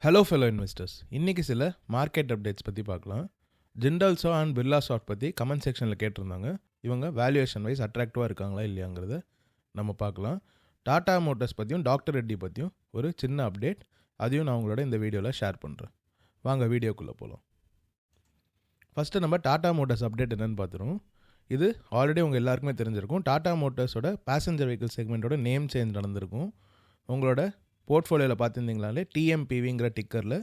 Hello fellow investors, இன்றைக்கி சில market updates பற்றி பார்க்கலாம். ஜிண்டால்ஸோ அண்ட் பிர்லா சாஃப்ட் பற்றி கமெண்ட் செக்ஷனில் கேட்டிருந்தாங்க. இவங்க வேல்யூவேஷன் வைஸ் அட்ராக்டிவாக இருக்காங்களா இல்லையாங்கிறத நம்ம பார்க்கலாம். டாடா மோட்டர்ஸ் பற்றியும் டாக்டர் ரெட்டி பற்றியும் ஒரு சின்ன அப்டேட், அதையும் நான் உங்களோட இந்த வீடியோவில் ஷேர் பண்ணுறேன். வாங்க வீடியோக்குள்ளே போகலாம். ஃபஸ்ட்டு நம்ம டாடா மோட்டர்ஸ் அப்டேட் என்னென்னு பார்த்துருவோம். இது ஆல்ரெடி உங்கள் எல்லாருக்குமே தெரிஞ்சிருக்கும். டாடா மோட்டர்ஸோட பேசஞ்சர் வெஹிக்கிள் செக்மெண்ட்டோட நேம் சேஞ்ச் நடந்திருக்கும். உங்களோட போர்ட்ஃபோலியோவில் பார்த்துருந்தீங்களாலே டிஎம்பிவிங்கிற டிக்கரில்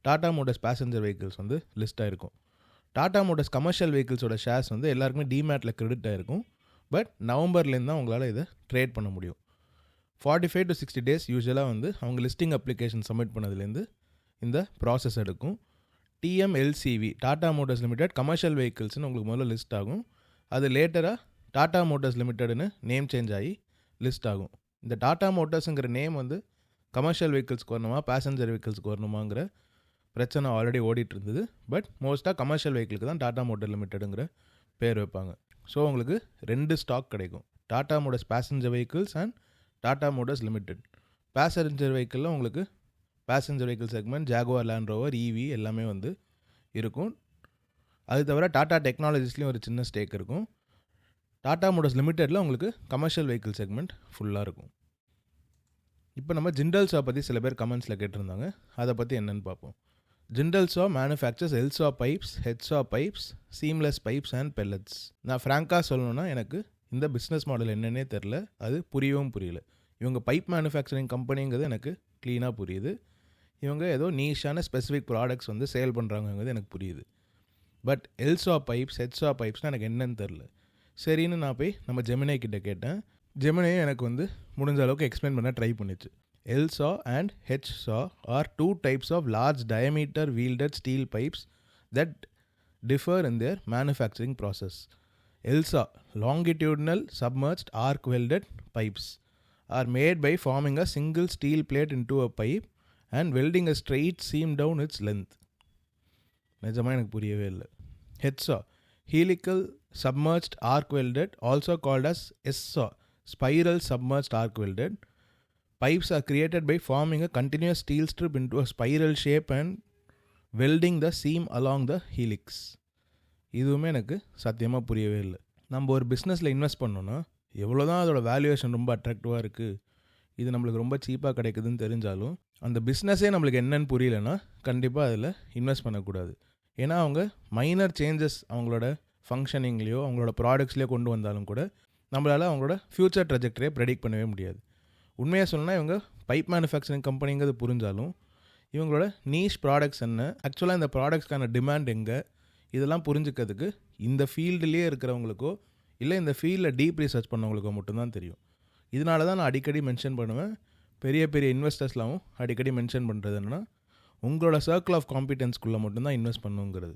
டாடா மோட்டர்ஸ் பேசஞ்சர் வெஹிக்கிள்ஸ் வந்து லிஸ்ட் ஆகிருக்கும். டாடா மோட்டர்ஸ் கமர்ஷியல் வெஹிக்கிள்ஸோட ஷேர்ஸ் வந்து எல்லாருக்குமே டிமேட்டில் கிரெடிட் ஆகிருக்கும். பட் நவம்பர்லேருந்து தான் உங்களால் இதை ட்ரேட் பண்ண முடியும். 45 to 60 days யூஸ்வலாக வந்து அவங்க லிஸ்டிங் அப்ளிகேஷன் சப்மிட் பண்ணதுலேருந்து இந்த ப்ராசஸ் எடுக்கும். டிஎம்எல்சிவி டாடா மோட்டர்ஸ் லிமிடெட் கமர்ஷியல் வெஹிக்கிள்ஸ்னு உங்களுக்கு முதல்ல லிஸ்ட் ஆகும். அது லேட்டராக டாடா மோட்டர்ஸ் லிமிடெட்னு நேம் சேஞ்ச் ஆகி லிஸ்ட் ஆகும். இந்த டாடா மோட்டர்ஸுங்கிற நேம் வந்து கமர்ஷியல் வெஹிக்கிள்ஸ்க்கு வரணுமா பேசஞ்சர் வெஹிக்கிள்ஸ்க்கு வரணுமாங்கிற பிரச்சனை ஆல்ரெடி ஓடிட்டு இருந்தது. பட் மோஸ்ட்டாக கமர்ஷியல் வெஹிக்கிளுக்கு தான் டாடா மோட்டர் லிமிட்டெடுங்கிற பேர் வைப்பாங்க. ஸோ உங்களுக்கு 2 ஸ்டாக் கிடைக்கும், Tata motors passenger vehicles and Tata motors limited. Passenger வெஹிக்கிளில் உங்களுக்கு passenger vehicle segment Jaguar Land Rover EV எல்லாமே வந்து இருக்கும். அது தவிர டாடா டெக்னாலஜிஸ்லேயும் ஒரு சின்ன ஸ்டேக் இருக்கும். டாடா மோட்டர்ஸ் லிமிட்டெடில் உங்களுக்கு கமர்ஷியல் வெஹிக்கிள் செக்மெண்ட் ஃபுல்லாக இருக்கும். இப்போ நம்ம ஜிண்டல்ஸா பற்றி சில பேர் கமெண்ட்ஸில் கேட்டிருந்தாங்க, அதை பற்றி என்னென்னு பார்ப்போம். ஜிண்டல்ஸா manufacturers Elsa pipes, ஹெட்ஸா pipes, seamless pipes and pellets. நான் ஃப்ராங்காக சொல்லணும்னா எனக்கு இந்த பிஸ்னஸ் மாடல் என்னன்னே தெரில, அது புரியவும் புரியல. இவங்க பைப் மேனுஃபேக்சரிங் கம்பெனிங்கிறது எனக்கு க்ளீனாக புரியுது. இவங்க ஏதோ நீஷான ஸ்பெசிஃபிக் ப்ராடக்ட்ஸ் வந்து சேல் பண்ணுறாங்கிறது எனக்கு புரியுது. பட் எல்சா பைப்ஸ், ஹெட்ஸா பைப்ஸ்னால் எனக்கு என்னன்னு தெரில. சரின்னு நான் போய் நம்ம ஜெமினை கிட்ட கேட்டேன். ஜெமினையும் எனக்கு வந்து முடிஞ்ச அளவுக்கு எக்ஸ்பிளைன் பண்ண ட்ரை பண்ணிச்சு. Elsa and ஹெச்ஸா R 2 types of large diameter welded steel pipes that differ in their manufacturing process. ELSA, longitudinal submerged arc welded pipes, are made by forming a single steel plate into a pipe and welding a straight seam down its length. நிஜமாக எனக்கு புரியவே இல்லை. ஹெட்ஸா, helical submerged arc welded, also called as SSA, spiral submerged arc welded. Pipes are created by forming a continuous steel strip into a spiral shape and welding the seam along the helix. இதுவுமே எனக்கு சத்தியமாக புரியவே இல்லை. நம்ம ஒரு பிஸ்னஸில் invest பண்ணோன்னா எவ்வளோ தான் அதோட வேல்யூவேஷன் ரொம்ப அட்ராக்டிவாக இருக்குது, இது நம்மளுக்கு ரொம்ப சீப்பாக கிடைக்குதுன்னு தெரிஞ்சாலும் அந்த பிஸ்னஸே நம்மளுக்கு என்னன்னு புரியலன்னா கண்டிப்பாக அதில் இன்வெஸ்ட் பண்ணக்கூடாது. ஏன்னா அவங்க மைனர் சேஞ்சஸ் அவங்களோட ஃபங்க்ஷனிங்லேயோ அவங்களோட ப்ராடக்ட்ஸ்லேயோ கொண்டு வந்தாலும் கூட நம்மளால் அவங்களோட ஃப்யூச்சர் ட்ரெஜெக்டரியை ப்ரெடிக்ட் பண்ணவே முடியாது. உண்மையாக சொல்லணும்னா இவங்க பைப் மேனுஃபேக்சரிங் கம்பெனிங்கிறது புரிஞ்சாலும் இவங்களோட நீஷ் ப்ராடக்ட்ஸ் என்ன, ஆக்சுவலாக இந்த ப்ராடக்ட்ஸ்க்கான டிமாண்ட் எங்கே, இதெல்லாம் புரிஞ்சுக்கிறதுக்கு இந்த ஃபீல்டுலேயே இருக்கிறவங்களுக்கோ இல்லை இந்த ஃபீல்டில் டீப் ரிசர்ச் பண்ணவங்களுக்கோ மட்டும்தான் தெரியும். இதனால தான் நான் அடிக்கடி மென்ஷன் பண்ணுவேன், பெரிய பெரிய இன்வெஸ்டர்ஸ்லாம் அடிக்கடி மென்ஷன் பண்ணுறது என்னென்னா உங்களோட சர்க்கிள் ஆஃப் காம்பிடன்ஸ்குள்ளே மட்டும்தான் இன்வெஸ்ட் பண்ணுங்கிறது.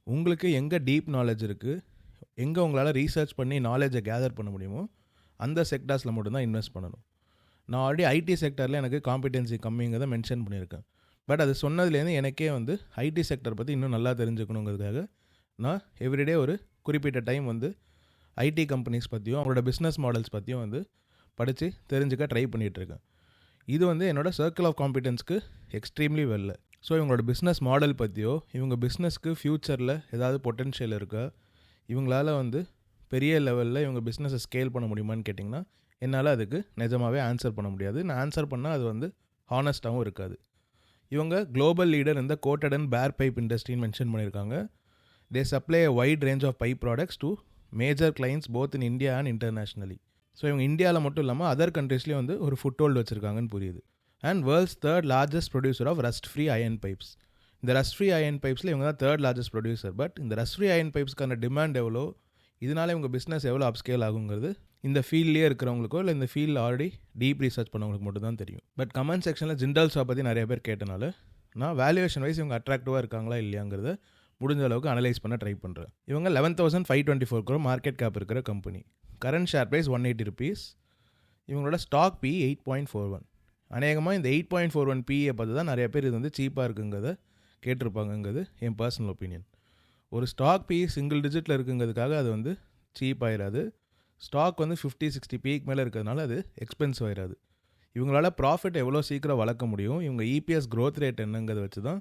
உங்களுக்கு எங்கே டீப் நாலேஜ் இருக்குது, எங்கே உங்களால் ரீசர்ச் பண்ணி நாலேஜை கேதர் பண்ண முடியுமோ அந்த செக்டார்ஸில் மட்டும்தான் இன்வெஸ்ட் பண்ணணும். நான் ஆல்ரெடி ஐடி செக்டரில் எனக்கு காம்பிடென்சி கம்மிங்கிறத மென்ஷன் பண்ணியிருக்கேன். பட் அது சொன்னதுலேருந்து எனக்கே வந்து ஐடி செக்டர் பற்றி இன்னும் நல்லா தெரிஞ்சுக்கணுங்கிறதுக்காக நான் எவ்ரிடே ஒரு குறிப்பிட்ட டைம் வந்து ஐடி கம்பெனிஸ் பற்றியும் அவங்களோட பிஸ்னஸ் மாடல்ஸ் பற்றியும் வந்து படித்து தெரிஞ்சுக்க ட்ரை பண்ணிகிட்ருக்கேன். இது வந்து என்னோடய சர்க்கிள் ஆஃப் காம்பிடன்ஸ்க்கு எக்ஸ்ட்ரீம்லி வெல்ல. ஸோ இவங்களோட பிஸ்னஸ் மாடல் பற்றியோ இவங்க பிஸ்னஸ்க்கு ஃப்யூச்சரில் ஏதாவது பொட்டென்ஷியல் இருக்கா, இவங்களால் வந்து பெரிய லெவலில் இவங்க பிஸ்னஸை ஸ்கேல் பண்ண முடியுமான்னு கேட்டிங்கன்னா என்னால் அதுக்கு நிஜமாகவே ஆன்சர் பண்ண முடியாது. நான் ஆன்சர் பண்ணால் அது வந்து ஹானஸ்ட்டாகவும் இருக்காது. இவங்க குளோபல் லீடர் இந்த கோட்டட் அண்ட் பேர் பைப் இண்டஸ்ட்ரின்னு மென்ஷன் பண்ணியிருக்காங்க. They supply a wide range of pipe products to major clients both in India and internationally. So இவங்க இந்தியாவில் மட்டும் இல்லாமல் அதர் கண்ட்ரீஸ்லேயும் வந்து ஒரு ஃபுட் ஹோல்டு வச்சுருக்காங்கன்னு புரியுது. And world's 3rd largest producer of rust free iron pipes. இந்த ரஸ்ட் ஃப்ரீ அயன் பைப்ஸில் இவங்க தான் 3rd largest ப்ரொடியூசர். பட் இந்த ரஸ்ட் ஃப்ரீ அயன் பைப்ஸ்க்கான டிமாண்ட் எவ்வளோ, இதனால் இவங்க பிஸ்னஸ் எவ்வளோ அப்ஸ்கேல் ஆகுங்கிறது இந்த ஃபீல்ட்லேயே இருக்கிறவங்களுக்கோ இல்லை இந்த ஃபீல்டில் ஆல்ரெடி டீப் ரிசர்ச் பண்ணவங்களுக்கு மட்டும் தான் தெரியும். பட் கமெண்ட் செக்ஷனில் ஜிண்டால்ஸா பற்றி நிறைய பேர் கேட்டனால நான் வேல்யூவேஷன் வைஸ் இவங்க அட்ராக்டிவாக இருக்காங்களா இல்லையாங்கிறத முடிஞ்ச அளவுக்கு அனலைஸ் பண்ண ட்ரை பண்ணுறேன். இவங்க 11,524 crore மார்க்கெட் கேப் இருக்கிற கம்பெனி. Current share price 180 rupees. இவங்களோட ஸ்டாக் பி 8.41. அநேகமாக இந்த 8.41 பிஏ பார்த்து தான் நிறைய பேர் இது வந்து சீப்பாக இருக்குங்கிறத கேட்டிருப்பாங்கங்கிறது என் பர்சனல் ஒப்பீனியன். ஒரு ஸ்டாக் பி சிங்கிள் டிஜிட்டில் இருக்குங்கிறதுக்காக அது வந்து சீப் ஆயிடாது. ஸ்டாக் வந்து 50-60 பீக் மேலே இருக்கிறதுனால அது எக்ஸ்பென்சிவ் ஆயிடாது. இவங்களால ப்ராஃபிட் எவ்வளோ சீக்கிரம் வளர்க்க முடியும், இவங்க இபிஎஸ் growth ரேட் என்னங்கிறத வச்சு தான்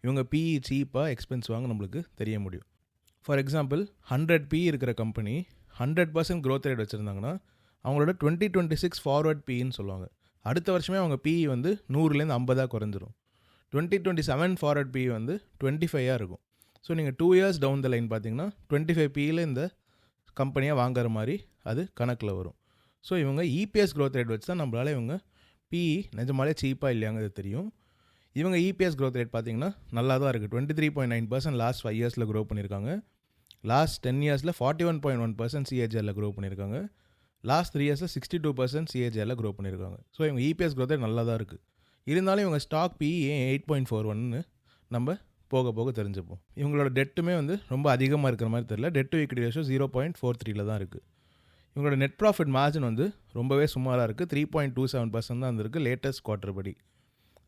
இவங்க பிஇ சீப்பாக எக்ஸ்பென்சிவாக நம்மளுக்கு தெரிய முடியும். ஃபார் எக்ஸாம்பிள் 100 பிஇ இருக்கிற கம்பெனி 100% growth ரேட் வச்சுருந்தாங்கன்னா அவங்களோட 2026 ஃபார்வர்ட் பிஇன்னு சொல்லுவாங்க. அடுத்த வருஷமே அவங்க பிஇ வந்து 100லேருந்து 50 குறைஞ்சிரும். 2027 ஃபார்வர்ட் பிஇ வந்து 25 இருக்கும். ஸோ நீங்கள் 2 years டவுன் த லைன் பார்த்தீங்கன்னா 25 பிஇயில் இந்த கம்பெனியாக வாங்குற மாதிரி அது கணக்கில் வரும். ஸோ இவங்க இபிஎஸ் growth ரேட் வச்சு தான் நம்மளால இவங்க பிஇ நிஜமாலே சீப்பாக இல்லையாங்கிறது தெரியும். இவங்க இபிஎஸ் growth ரேட் பார்த்தீங்கன்னா நல்லா தான் இருக்குது. 23.9% லாஸ்ட் 5 yearsல க்ரோ பண்ணியிருக்காங்க. லாஸ்ட் 10 yearsல 41.1% சிஏஜிஆரில் க்ரோ பண்ணியிருக்காங்க. லாஸ்ட் 3 yearsல 62% சிஏஜிஆரில் க்ரோ பண்ணியிருக்காங்க. ஸோ இவங்க இபிஎஸ் growth ரேட் நல்லா தான் இருக்குது. இருந்தாலும் இவங்க ஸ்டாக் பிஇ ஏன் 8.41ன்னு நம்ம போக போக தெரிஞ்சுப்போம். இவங்களோட டெட்டுமே வந்து ரொம்ப அதிகமாக இருக்கிற மாதிரி தெரியல. டெட் டு ஈக்விட்டி ரேஷியோ 0.43ல் தான் இருக்குது. இவங்களோட நெட் ப்ராஃபிட் மார்ஜின் வந்து ரொம்பவே சுமாராக இருக்குது. 3.27% தான் இருந்திருக்கு லேட்டஸ்ட் குவார்ட்டர் படி.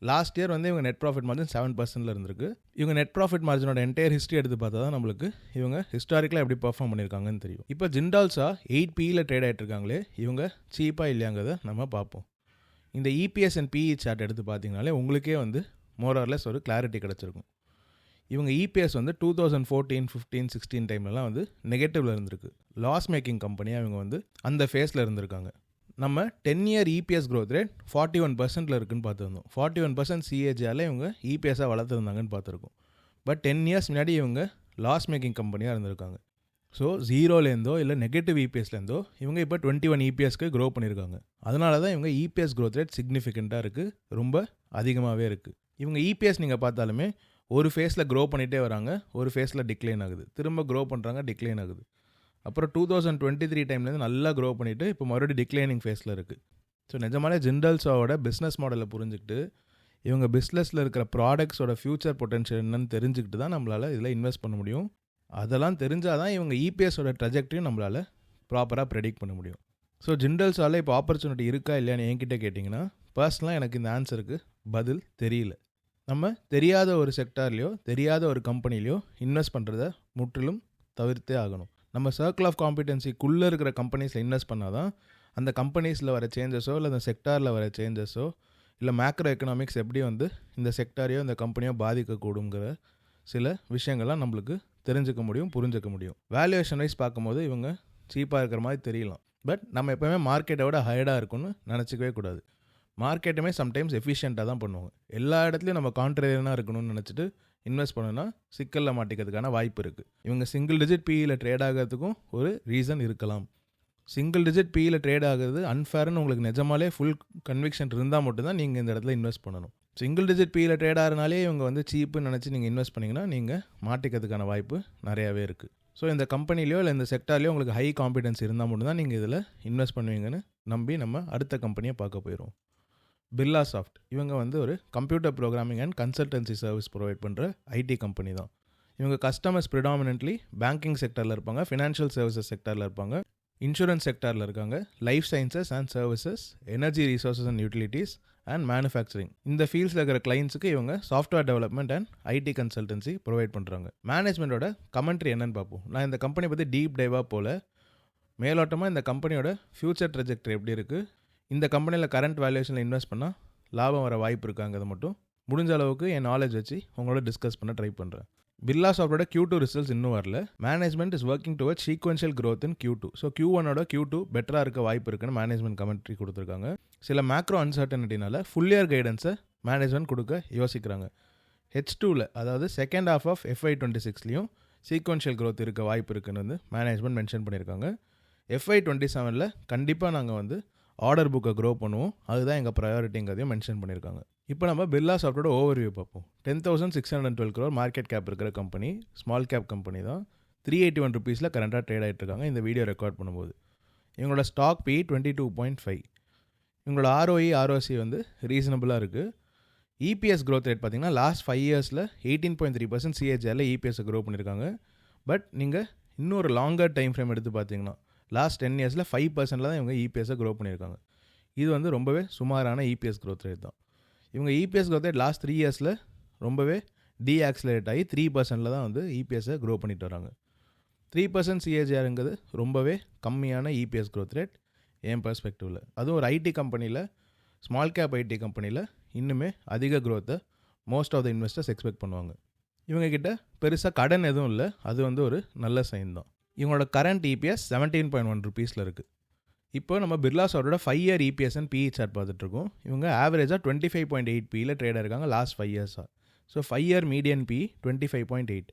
லாஸ்ட் இயர் வந்து இவங்க நெட் ப்ராஃபிட் மார்ஜின் 7%ல் இருந்திருக்கு. இவங்க நெட் ப்ராஃபிட் மார்ஜினோட என்டையர் ஹிஸ்ட்ரி எடுத்து பார்த்தா தான் நம்மளுக்கு இவங்க ஹிஸ்டாரிக்கலாக எப்படி பர்ஃபார்ம் பண்ணியிருக்காங்கன்னு தெரியும். இப்போ ஜிண்டால்ஸா 8 பிஇயில் ட்ரேட் ஆகிட்டு இருக்காங்களே, இவங்க சீப்பாக இல்லையாங்கிறத நம்ம பார்ப்போம். இந்த இபிஎஸ் அண்ட் பிஇ சார்ட் எடுத்து பார்த்தீங்கனாலே உங்களுக்கே வந்து மோரார்லெஸ் ஒரு கிளாரிட்டி கிடச்சிருக்கும். இவங்க இபிஎஸ் வந்து 2014, 15, 16 டைம்லலாம் வந்து நெகட்டிவில் இருந்திருக்கு. லாஸ் மேக்கிங் கம்பெனியாக இவங்க வந்து அந்த ஃபேஸில் இருந்திருக்காங்க. நம்ம 10 year இபிஎஸ் growth ரேட் 41%ல் இருக்குன்னு பார்த்துருந்தோம். 41% சிஏஜிஆரில் இவங்க இபிஎஸ்ஸாக வளர்த்துருந்தாங்கன்னு பார்த்துருக்கோம். பட் 10 years முன்னாடி இவங்க லாஸ் மேக்கிங் கம்பெனியாக இருந்திருக்காங்க. ஸோ 0லேருந்தோ இல்லை நெகட்டிவ் இபிஎஸ்லேருந்தோ இவங்க இப்போ 21 இபிஎஸ்க்கு க்ரோ பண்ணியிருக்காங்க. அதனால தான் இவங்க இபிஎஸ் growth ரேட் சிக்னிஃபிகண்ட்டாக இருக்குது, ரொம்ப அதிகமாகவே இருக்குது. இவங்க இபிஎஸ் நீங்கள் பார்த்தாலுமே ஒரு ஃபேஸில் க்ரோ பண்ணிகிட்டே வராங்க, ஒரு ஃபேஸில் டிக்ளைன் ஆகுது, திரும்ப க்ரோ பண்ணுறாங்க, டிக்ளைன் ஆகுது. அப்புறம் 2023 டைம்லேருந்து நல்லா க்ரோ பண்ணிவிட்டு இப்போ மறுபடியும் டிக்ளைனிங் ஃபேஸில் இருக்குது. ஸோ நிஜமாலே ஜிண்டால்ஸாவோட பிஸ்னஸ் மாடலை புரிஞ்சுக்கிட்டு இவங்க பிஸ்னஸில் இருக்கிற ப்ராடக்ட்ஸோட ஃபியூச்சர் பொட்டன்ஷியல் என்னன்னு தெரிஞ்சுக்கிட்டு தான் நம்மளால் இதில் இன்வெஸ்ட் பண்ண முடியும். அதெல்லாம் தெரிஞ்சால் தான் இவங்க இபிஎஸோட ட்ரெஜெக்டரியும் நம்மளால் ப்ராப்பராக ப்ரெடிக்ட் பண்ண முடியும். ஸோ ஜிண்டால்ஸால் இப்போ ஆப்பர்ச்சுனிட்டி இருக்கா இல்லையான்னு என்கிட்ட கேட்டிங்கன்னா பர்சனலாக எனக்கு இந்த ஆன்சருக்கு பதில் தெரியல. நம்ம தெரியாத ஒரு செக்டார்லேயோ தெரியாத ஒரு கம்பெனிலையோ இன்வெஸ்ட் பண்ணுறத முற்றிலும் தவிர்த்தே ஆகணும். நம்ம சர்க்கிள் ஆஃப் காம்பிடென்சிக்குள்ளே இருக்கிற கம்பெனிஸில் இன்வெஸ்ட் பண்ணால் தான் அந்த கம்பெனிஸில் வர சேஞ்சஸோ இல்லை அந்த செக்டாரில் வர சேஞ்சஸோ இல்லை மேக்ரோ எக்கனாமிக்ஸ் எப்படி வந்து இந்த செக்டாரையோ இந்த கம்பெனியோ பாதிக்கக்கூடுங்கிற சில விஷயங்கள்லாம் நம்மளுக்கு தெரிஞ்சுக்க முடியும், புரிஞ்சுக்க முடியும். வேல்யூவேஷன் வைஸ் பார்க்கும்போது இவங்க சீப்பாக இருக்கிற மாதிரி தெரியலாம். பட் நம்ம எப்போவுமே மார்க்கெட்டை விட ஹைடாக இருக்குன்னு நினச்சிக்கவே கூடாது. மார்க்கெட்டுமே சம்டைம்ஸ் எஃபிஷியண்ட்டாக தான் பண்ணுவாங்க. எல்லா இடத்துலையும் நம்ம கான்ட்ரேரியனாக இருக்கணும்னு நினச்சிட்டு இன்வெஸ்ட் பண்ணோன்னா சிக்கலில் மாட்டிக்கிறதுக்கான வாய்ப்பு இருக்குது. இவங்க சிங்கிள் டிஜிட் பிஇயில் ட்ரேட் ஆகிறதுக்கும் ஒரு ரீசன் இருக்கலாம். சிங்கிள் டிஜிட் பிஇயில் ட்ரேட் ஆகிறது அன்ஃபேர்னு உங்களுக்கு நிஜமாலே ஃபுல் கன்விக்ஷன் இருந்தால் மட்டும்தான் நீங்கள் இந்த இடத்துல இன்வெஸ்ட் பண்ணணும். சிங்கிள் டிஜிட் பிஇயில் ட்ரேட் ஆகிறனாலே இவங்க வந்து சீப்புன்னு நினச்சி நீங்கள் இன்வெஸ்ட் பண்ணிங்கன்னா நீங்கள் மாட்டிக்கிறதுக்கான வாய்ப்பு நிறையாவே இருக்குது. ஸோ இந்த கம்பெனிலையோ இல்லை இந்த செக்டார்லையோ உங்களுக்கு ஹை காம்பிடன்ஸ் இருந்தால் மட்டும்தான் நீங்கள் இதில் இன்வெஸ்ட் பண்ணுவீங்கன்னு நம்பி நம்ம அடுத்த கம்பெனியை பார்க்க போயிடும். பிர்லாசாஃப்ட் இவங்க வந்து ஒரு computer programming and consultancy service provide பண்ணுற ஐடி கம்பெனி தான். இவங்க கஸ்டமர்ஸ் ப்ரிடாமினென்ட்லி பேங்கிங் செக்டரில் இருப்பாங்க, ஃபினான்ஷியல் சர்வீசஸ் செக்டரில் இருப்பாங்க, இன்சூரன்ஸ் செக்டரில் இருக்காங்க, life sciences and services, energy resources and utilities and manufacturing. இந்த ஃபீல்ட்ஸில் இருக்கிற கிளைண்ட்ஸுக்கு இவங்க software development and IT consultancy provide பண்ணுறாங்க. மேனேஜ்மெண்ட்டோட கமெண்ட்ரி என்னன்னு பார்ப்போம். நான் இந்த கம்பெனி பற்றி டீப் டைவாக போல் மேலோட்டமாக இந்த கம்பெனியோட ஃபியூச்சர் ட்ரெஜெக்டரி எப்படி இருக்குது, இந்த கம்பெனியில் கரண்ட் வேல்யூவேஷனில் இன்வெஸ்ட் பண்ணால் லாபம் வர வாய்ப்பு இருக்காங்கிறத மட்டும் முடிஞ்ச அளவுக்கு என் நாலேஜ் வச்சு உங்களோட டிஸ்கஸ் பண்ண ட்ரை பண்ணுறேன். பிர்லாசாஃப்டோட Q2 ரிசல்ட்ஸ் இன்னும் வரல. Management is working towards sequential growth in Q2. ஸோ Q1ஓட Q2 பெட்டராக இருக்க வாய்ப்பு இருக்குன்னு மேனேஜ்மெண்ட் கமெண்ட்ரி கொடுத்துருக்காங்க. சில மேக்ரோ அன்சர்டனிட்டினால ஃபுல் இயர் கைடன்ஸை மேனேஜ்மெண்ட் கொடுக்க யோசிக்கிறாங்க. H2ல் அதாவது செகண்ட் ஹாஃப் ஆஃப் FY26லையும் சீக்வென்ஷியல் growth இருக்க வாய்ப்பு இருக்குன்னு வந்து மேனேஜ்மெண்ட் மென்ஷன் பண்ணியிருக்காங்க. FY27ல் கண்டிப்பாக நாங்கள் வந்து ஆர்டர் புக்கை க்ரோ பண்ணுவோம், அதுதான் எங்கள் ப்ரையாரிட்டிங்கிறதையும் மென்ஷன் பண்ணியிருக்காங்க. இப்போ நம்ம பிர்லாசாஃப்டோட ஓவர்வியூ பார்ப்போம். 10,612 crore மார்க்கெட் கேப் இருக்கிற கம்பெனி, ஸ்மால் கேப் கம்பெனி தான். 381 rupeesல கரண்ட்டாக ட்ரேட் ஆகிட்டு இருக்காங்க இந்த வீடியோ ரெக்கார்ட் பண்ணும்போது. இவங்களோட ஸ்டாக் பி 22.5. இவங்களோட ROE ROC வந்து ரீசனபிளாக இருக்குது. EPS growth ரேட் பார்த்திங்கன்னா லாஸ்ட் 5 yearsல 18.3% சிஏஜிஆரில் EPS க்ரோ பண்ணியிருக்காங்க. பட் நீங்கள் இன்னொரு லாங்கர் டைம் ஃப்ரேம் எடுத்து பார்த்தீங்கன்னா லாஸ்ட் 10 yearsல 5%ல் தான் இவங்க EPS க்ரோ பண்ணியிருக்காங்க. இது வந்து ரொம்பவே சுமாரான EPS growth ரேட் தான். இவங்க EPS growth ரேட் லாஸ்ட் 3 yearsல ரொம்பவே டீஆக்சிலேட் ஆகி 3%ல் தான் வந்து EPS க்ரோ பண்ணிட்டு வராங்க. 3% சிஏஜிஆருங்கிறது ரொம்பவே கம்மியான EPS growth ரேட் என் பெர்ஸ்பெக்டிவில். அதுவும் ஒரு ஐடி கம்பெனியில் ஸ்மால் கேப் ஐடி கம்பெனியில் இன்னுமே அதிக க்ரோத்தை most of the investors expect பண்ணுவாங்க. இவங்கக்கிட்ட பெருசாக கடன் எதுவும் இல்லை, அது வந்து ஒரு நல்ல சைன் தான். இவங்களோட கரண்ட் இபிஎஸ் 17.1 ருபீஸில் இருக்குது. இப்போ நம்ம பிர்லாஸோட 5 year EPS and PE chart பார்த்துட்ருக்கோம். இவங்க ஆவரேஜாக 25.8 பியில் ட்ரேட் இருக்காங்க லாஸ்ட் 5 இயர்ஸாக. ஸோ 5 இயர் மீடியன் பி 25.8,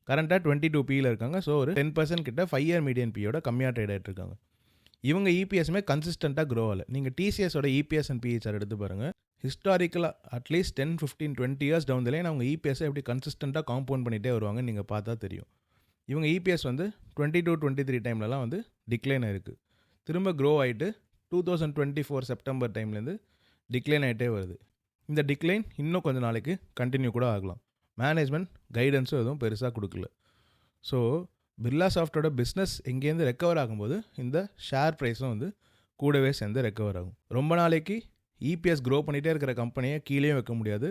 கரண்ட்டாக 22 பியில் இருக்காங்க. ஸோ ஒரு 10% கிட்ட 5 இயர் மீடியன் பியோட கம்மியாக ட்ரேட் ஆகிட்டு இருக்காங்க. இவங்க இபிஎஸ்மே கன்சிஸ்டண்ட்டாக க்ரோ ஆகலை. நீங்கள் டிசிஎஸோட இபிஎஸ் அண்ட் பிஇ சார்ட் எடுத்து பாருங்கள். ஹிஸ்டாரிக்கலாக அட்லீஸ்ட் 10, 15, 20 இயர்ஸ் டவுன் லைன் அவங்க இபிஎஸ்ஸை எப்படி கன்சிஸ்டண்ட்டாக காம்பவுண்ட் பண்ணிகிட்டே வருவாங்க நீங்கள் பார்த்தா தெரியும். இவங்க இபிஎஸ் வந்து 22-23 டைம்லலாம் வந்து டிக்ளைன் ஆகிருக்கு. திரும்ப க்ரோ ஆகிட்டு 2024 செப்டம்பர் டைம்லேருந்து டிக்ளைன் ஆகிட்டே வருது. இந்த டிக்ளைன் இன்னும் கொஞ்சம் நாளைக்கு கண்டினியூ கூட ஆகலாம். மேனேஜ்மெண்ட் கைடன்ஸும் எதுவும் பெருசாக கொடுக்கல. ஸோ பிர்லா சாஃப்ட்டோட பிஸ்னஸ் எங்கேருந்து ரெக்கவர் ஆகும்போது இந்த ஷேர் ப்ரைஸும் வந்து கூடவே சேர்ந்து ரெக்கவர் ஆகும். ரொம்ப நாளைக்கு இபிஎஸ் க்ரோ பண்ணிகிட்டே இருக்கிற கம்பெனியை கீழேயும் வைக்க முடியாது,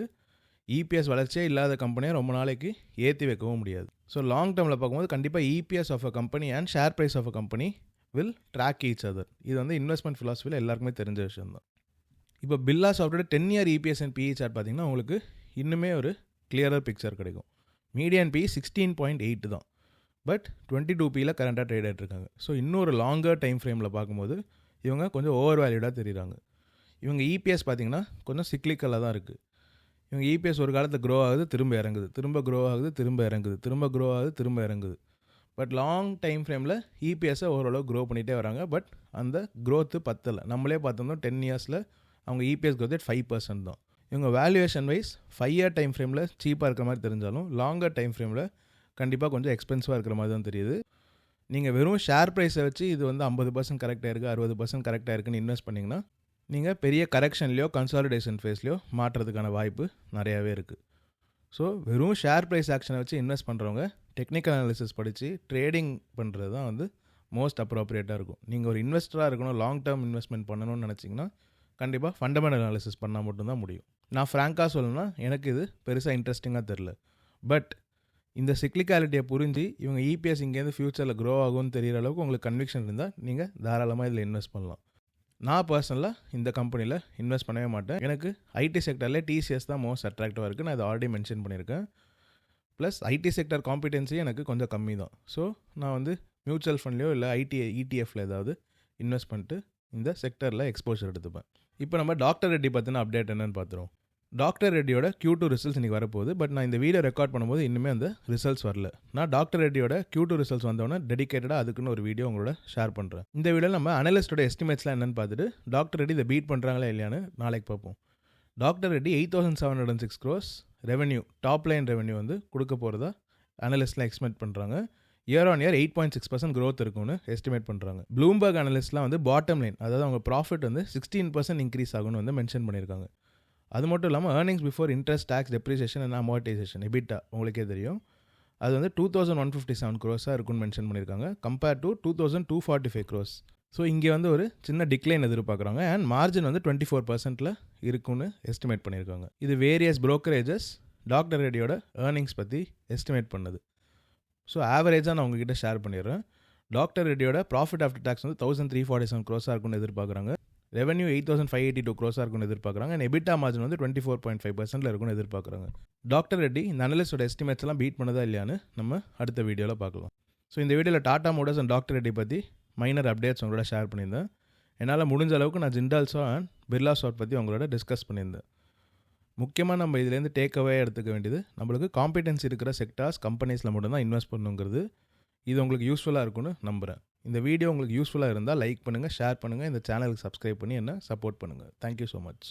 இபிஎஸ் வளர்ச்சியே இல்லாத கம்பெனியை ரொம்ப நாளைக்கு ஏற்றி வைக்கவும் முடியாது. ஸோ லாங் டேர்மில் பார்க்கும்போது கண்டிப்பாக EPS of a company and share price of a company will track each other. இது வந்து இன்வெஸ்ட்மெண்ட் ஃபிலாசபியில் எல்லாருக்குமே தெரிஞ்ச விஷயம் தான். இப்போ பிர்லா சாஃப்ட்டோட 10 year EPS and PE chart பார்த்தீங்கன்னா உங்களுக்கு இன்னுமே ஒரு கிளியரர் பிக்சர் கிடைக்கும். மீடியன் பி 16.8 தான், பட் 22 பியில் கரண்ட்டாக ட்ரேட் ஆகிட்ருக்காங்க. ஸோ இன்னொரு லாங்கர் டைம் ஃப்ரேமில் பார்க்கும்போது இவங்க கொஞ்சம் ஓவர் வேல்யூடாக தெரியுறாங்க. இவங்க இபிஎஸ் பார்த்திங்கன்னா கொஞ்சம் சிக்லிக்கலாக தான் இருக்குது. இவங்க இபிஎஸ் ஒரு காலத்தில் க்ரோ ஆகுது, திரும்ப இறங்குது, திரும்ப க்ரோ ஆகுது, திரும்ப இறங்குது, திரும்ப க்ரோ ஆகுது, திரும்ப இறங்குது. பட் லாங் டைம் ஃப்ரேமில் இபிஎஸ்ஸை ஓரளவு க்ரோ பண்ணிகிட்டே வராங்க. பட் அந்த க்ரோத்து பத்தலை. நம்மளே பார்த்தோம்னா 10 இயர்ஸில் அவங்க இபிஎஸ் க்ரோத் 5% தான். இவங்க வேல்யூவேஷன் வைஸ் 5 இயர் டைம் ஃப்ரேமில் சீப்பாக இருக்கிற மாதிரி தெரிஞ்சாலும் லாங்கர் டைம் ஃப்ரேமில் கண்டிப்பாக கொஞ்சம் எக்ஸ்பென்சிவாக இருக்கிற மாதிரி தான் தெரியுது. நீங்கள் வெறும் ஷேர் ப்ரைஸை வச்சு இது வந்து 50% கரெக்டாக இருக்குது, 60% கரெக்டாக இருக்குன்னு இன்வெஸ்ட் பண்ணிங்கன்னா நீங்கள் பெரிய கரெக்ஷன்லையோ கன்சாலிடேஷன் ஃபேஸ்லையோ மாற்றுறதுக்கான வாய்ப்பு நிறையாவே இருக்குது. ஸோ வெறும் ஷேர் ப்ரைஸ் ஆக்ஷனை வச்சு இன்வெஸ்ட் பண்ணுறவங்க டெக்னிக்கல் அனாலிசிஸ் படித்து ட்ரேடிங் பண்ணுறது தான் வந்து மோஸ்ட் அப்ரோப்ரியேட்டாக இருக்கும். நீங்கள் ஒரு இன்வெஸ்டராக இருக்கணும், லாங் டேர்ம் இன்வெஸ்ட்மெண்ட் பண்ணணும்னு நினச்சிங்கன்னா கண்டிப்பாக ஃபண்டமெண்டல் அனாலிசிஸ் பண்ணால் மட்டும்தான் முடியும். நான் ஃப்ராங்காக சொல்லணும்னா எனக்கு இது பெருசாக இன்ட்ரெஸ்டிங்காக தெரில. பட் இந்த சிக்லிக்காலிட்டியை புரிஞ்சு இவங்க இபிஎஸ் இங்கேருந்து ஃப்யூச்சரில் க்ரோ ஆகும்னு தெரிகிற அளவுக்கு உங்களுக்கு கன்விக்ஷன் இருந்தால் நீங்கள் தாராளமாக இதில் இன்வெஸ்ட் பண்ணலாம். நான் பர்சனலாக இந்த கம்பெனியில் இன்வெஸ்ட் பண்ணவே மாட்டேன். எனக்கு ஐடி செக்டரில் டிசிஎஸ் தான் மோஸ்ட் அட்ராக்டிவாக இருக்குது. நான் இதை ஆல்ரெடி மென்ஷன் பண்ணியிருக்கேன். ப்ளஸ் ஐடி செக்டர் காம்பிடென்சி எனக்கு கொஞ்சம் கம்மி தான். ஸோ நான் வந்து மியூச்சுவல் ஃபண்ட்லையோ இல்லை இடிஎஃப்ல ஏதாவது இன்வெஸ்ட் பண்ணிட்டு இந்த செக்டரில் எக்ஸ்போஷர் எடுத்துப்பேன். இப்போ நம்ம டாக்டர் ரெட்டி பற்றின அப்டேட் என்னென்னு பார்த்துருவோம். டாக்டர் ரெட்டியோட Q2 ரிசல்ட்ஸ் இன்றைக்கி வரப்போகுது. பட் நான் இந்த வீடியோ ரெக்கார்ட் பண்ணும்போது இன்னுமே அந்த ரிசல்ட்ஸ் வரல. நான் டாக்டர் ரெட்டியோட Q2 ரிசல்ட்ஸ் வந்தோடனே டெடிகேட்டடாக அதுக்குன்னு ஒரு வீடியோ உங்களோட ஷேர் பண்ணுறேன். இந்த வீடியோவில் நம்ம அனலிஸ்டோட எஸ்டிமேட்ஸ்லாம் என்னென்னு பார்த்துட்டு டாக்டர் ரெட்டி இதை பீட் பண்ணுறாங்களா இல்லையான்னு நாளைக்கு பார்ப்போம். Doctor Reddy 8,706 crores revenue, top line revenue வந்து கொடுக்க போகிறதா அனலிஸ்ட்லாம் எக்ஸ்பெக்ட் பண்ணுறாங்க. இயர் ஆன் இயர் 8.6% growth இருக்கும்னு எஸ்டிமேட் பண்ணுறாங்க. ப்ளூம்பர்க் அனலிஸ்ட்லாம் வந்து பாட்டம் லைன், அதாவது அவங்க ப்ராஃபிட் வந்து 16% இன்க்ரீஸ் ஆகும்னு வந்து மென்ஷன் பண்ணியிருக்காங்க. அது மட்டும் இல்லாமல் earnings before interest, taxes, depreciation and amortisation EBITDA உங்களுக்கே தெரியும், அது வந்து 2,157 crores இருக்குன்னு மென்ஷன் பண்ணியிருக்காங்க கம்பேர் டு 2,245 crores. ஸோ இங்கே வந்து ஒரு சின்ன டிக்ளைன் எதிர்பார்க்குறாங்க. அண்ட் மார்ஜின் வந்து 24%ல் இருக்குன்னு எஸ்டிமேட் பண்ணியிருக்காங்க. இது வேரியஸ் ப்ரோக்கரேஜஸ் டாக்டர் ரெட்டியோட ஏர்னிங்ஸ் பற்றி எஸ்டிமேட் பண்ணுது. ஸோ ஆவரேஜாக நான் உங்ககிட்ட ஷேர் பண்ணிடுறேன். டாக்டர் ரெட்டியோட ப்ராஃபிட் ஆஃப்டர் டேக்ஸ் வந்து 1,347 crores இருக்குன்னு எதிர்பார்க்குறாங்க. ரெவென்யூ 8,582 crores இருக்குன்னு எதிர்பார்க்குறாங்க. அண்ட் எபிட்டா மார்ஜின் வந்து 24.5%ல் இருக்குன்னு எதிர்பார்க்குறாங்க. டாக்டர் ரெட்டி இந்த அனலிஸ்டோட எஸ்டிமேட்ஸ் எல்லாம் பீட் பண்ணதா இல்லையான்னு நம்ம அடுத்த வீடியோவில் பார்க்கலாம். ஸோ இந்த வீடியோவில் Tata Motors and doctor Reddy பற்றி மைனர் அப்டேட்ஸ் உங்களோட ஷேர் பண்ணியிருந்தேன். என்னால் முடிஞ்ச அளவுக்கு நான் ஜிண்டால்ஸோ அண்ட் பிர்லா சாஃப்ட் பற்றி உங்களோட டிஸ்கஸ் பண்ணியிருந்தேன். முக்கியமாக நம்ம இதுலேருந்து டேக் அவே எடுத்துக்க வேண்டியது, நம்மளுக்கு காம்பிடன்சி இருக்கிற செக்டார்ஸ், கம்பெனிஸில் மட்டும்தான் இன்வெஸ்ட் பண்ணுங்கிறது. இது உங்களுக்கு யூஸ்ஃபுல்லாக இருக்கும்னு நம்புகிறேன். இந்த வீடியோ உங்களுக்கு யூஸ்ஃபுல்லாக இருந்தால் லைக் பண்ணுங்கள், ஷேர் பண்ணுங்கள், இந்த சேனலுக்கு சப்ஸ்கிரைப் பண்ணி என்ன சப்போர்ட் பண்ணுங்கள். Thank you so much.